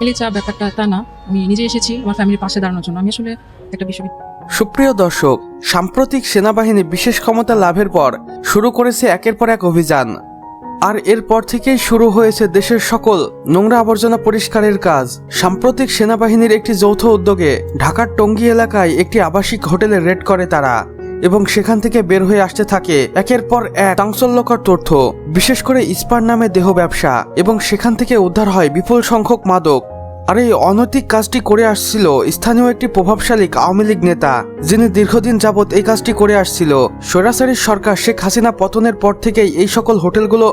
Family চাপ ব্যাপারটা তা না, আমি নিজে এসেছি আমার ফ্যামিলির পাশে দাঁড়ানোর জন্য। আমি আসলে একটা বিশ্ববিদ্যালয়। সুপ্রিয় দর্শক, সাম্প্রতিক সেনাবাহিনী বিশেষ ক্ষমতা লাভের পর শুরু করেছে একের পর এক অভিযান। আর এরপর থেকেই শুরু হয়েছে দেশের সকল নোংরা আবর্জনা পরিষ্কারের কাজ। সাম্প্রতিক সেনাবাহিনীর একটি যৌথ উদ্যোগে ঢাকার টঙ্গী এলাকায় একটি আবাসিক হোটেলে রেড করে তারা, এবং সেখান থেকে বের হয়ে আসতে থাকে একের পর এক চাঞ্চল্যকর তথ্য, বিশেষ করে ইস্পাত নামে দেহ ব্যবসা, এবং সেখান থেকে উদ্ধার হয় বিপুল সংখ্যক মাদক। আর এই অনৈতিক কাজটি করে আসছিল স্থানীয় একটি প্রভাবশালী আওয়ামী লীগ নেতা, যিনি দীর্ঘদিন যাবৎ এই কাজটি করে আসছিল। স্বৈরাচারী সরকার শেখ হাসিনা পতনের পর থেকেই এই সকল হোটেলগুলো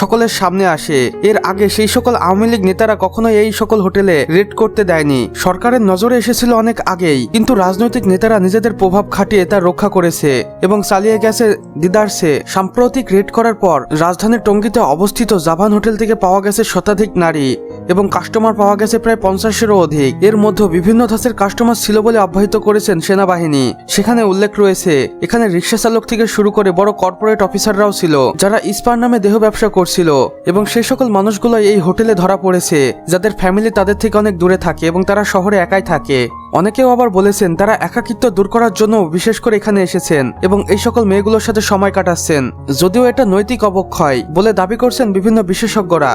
সকলের সামনে আসে। এর আগে সেই সকল আওয়ামী লীগ নেতারা কখনোই এই সকল হোটেলে রেড করতে দেয়নি। সরকারের নজরে এসেছিল অনেক আগেই, কিন্তু রাজনৈতিক নেতারা নিজেদের প্রভাব খাটিয়ে তা রক্ষা করেছে এবং চালিয়ে গেছে দিদারসে। সাম্প্রতিক রেড করার পর রাজধানীর টঙ্গীতে অবস্থিত জাভান হোটেল থেকে পাওয়া গেছে শতাধিক নারী এবং কাস্টমার পাওয়া গেছে প্রায় 50-এরও অধিক। এর মধ্যে বিভিন্ন ধাঁচের কাস্টমার ছিল বলে অব্যাহত করেছেন সেনাবাহিনী। সেখানে উল্লেখ রয়েছে এখানে রিক্সা চালক থেকে শুরু করে বড় কর্পোরেট অফিসাররাও ছিল, যারা ইস্পাত নামে দেহ ব্যবসা করছিল। এবং সেই সকল মানুষগুলো এই হোটেলে ধরা পড়েছে যাদের ফ্যামিলি তাদের থেকে অনেক দূরে থাকে এবং তারা শহরে একাই থাকে। অনেকেও আবার বলেছেন তারা একাকিত্ব দূর করার জন্য বিশেষ করে এখানে এসেছেন এবং এই সকল মেয়েগুলোর সাথে সময় কাটাচ্ছেন, যদিও এটা নৈতিক অবক্ষয় বলে দাবি করছেন বিভিন্ন বিশেষজ্ঞরা।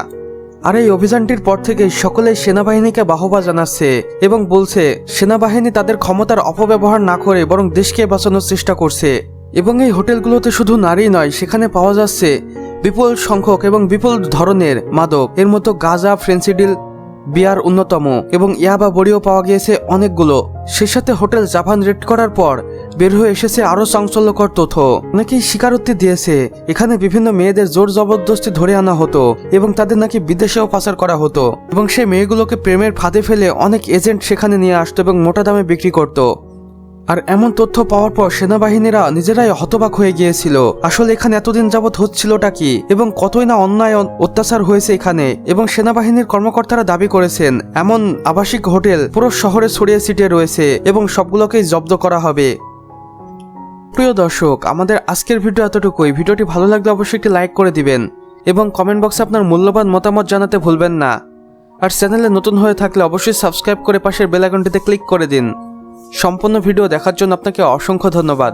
আর এই অভিযানটির পর থেকে সকলেই সেনাবাহিনীকে বাহবা জানাচ্ছে এবং বলছে সেনাবাহিনী তাদের ক্ষমতার অপব্যবহার না করে বরং দেশকে বাঁচানোর চেষ্টা করছে। এবং এই হোটেলগুলোতে শুধু নারী নয়, সেখানে পাওয়া যাচ্ছে বিপুল সংখ্যক এবং বিপুল ধরনের মাদক। এর মতো গাঁজা, ফেন্সিডিল, বিয়ার অন্যতম, এবং ইয়াবা বড়িও পাওয়া গিয়েছে অনেকগুলো। সে সাথে হোটেল জাভান রেড করার পর বের হয়ে এসেছে আরো চাঞ্চল্যকর তথ্য। অনেকেই স্বীকারোক্তি দিয়েছে এখানে বিভিন্ন মেয়েদের জোর জবরদস্তি ধরে আনা হতো এবং তাদের নাকি বিদেশেও পাচার করা হতো, এবং সেই মেয়েগুলোকে প্রেমের ফাঁদে ফেলে অনেক এজেন্ট সেখানে নিয়ে আসতো এবং মোটা দামে বিক্রি করত। আর এমন তথ্য পাওয়ার পর সেনাবাহিনীরা নিজেরাই হতবাক হয়ে গিয়েছিল। আসলে এখানে এতদিন যাবৎ হচ্ছিলটা কি এবং কতই না অন্যায় অত্যাচার হয়েছে এখানে। এবং সেনাবাহিনীর কর্মকর্তারা দাবি করেছেন এমন আবাসিক হোটেল পুরো শহরে ছড়িয়ে ছিটিয়ে রয়েছে এবং সবগুলোকেই জব্দ করা হবে। প্রিয় দর্শক, আমাদের আজকের ভিডিও এতটুকুই। ভিডিওটি ভালো লাগলে অবশ্যই একটি লাইক করে দিবেন এবং কমেন্ট বক্সে আপনার মূল্যবান মতামত জানাতে ভুলবেন না। আর চ্যানেলে নতুন হয়ে থাকলে অবশ্যই সাবস্ক্রাইব করে পাশের বেল আইকনটিতে ক্লিক করে দিন। সম্পূর্ণ ভিডিও দেখার জন্য আপনাকে অসংখ্য ধন্যবাদ।